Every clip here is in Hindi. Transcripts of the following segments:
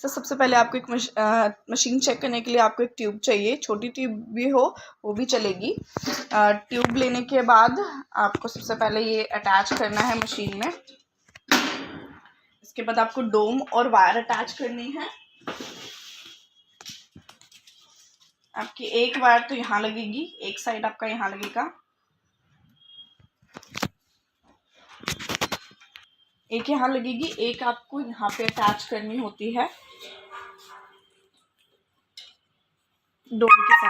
तो सबसे पहले आपको एक मशीन चेक करने के लिए आपको एक ट्यूब चाहिए, छोटी ट्यूब भी हो वो भी चलेगी। ट्यूब लेने के बाद आपको सबसे पहले ये अटैच करना है मशीन में। इसके बाद आपको डोम और वायर अटैच करनी है। आपकी एक वायर तो यहाँ लगेगी, एक साइड आपका यहाँ लगेगा, एक यहाँ लगेगी, एक आपको यहाँ पे अटैच करनी होती है डोम के साथ।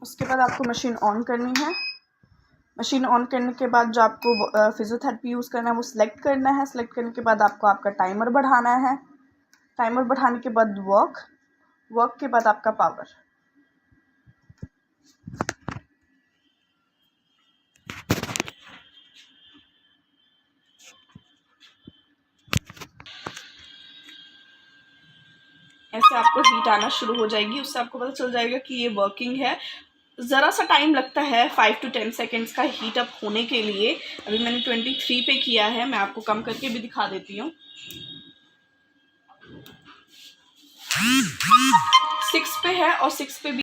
उसके बाद आपको मशीन ऑन करनी है। मशीन ऑन करने के बाद जो आपको फिजियोथेरेपी यूज़ करना है वो सिलेक्ट करना है। सिलेक्ट करने के बाद आपको आपका टाइमर बढ़ाना है। टाइमर बढ़ाने के बाद वर्क के बाद आपका पावर। ऐसे आपको हीट आना शुरू हो जाएगी, उससे आपको पता चल जाएगा कि ये वर्किंग है। ज़रा सा टाइम लगता है 5 to 10 सेकेंड्स का हीट अप होने के लिए। अभी मैंने 23 पे किया है, मैं आपको कम करके भी दिखा देती हूँ। 6 पे है और 6 पे भी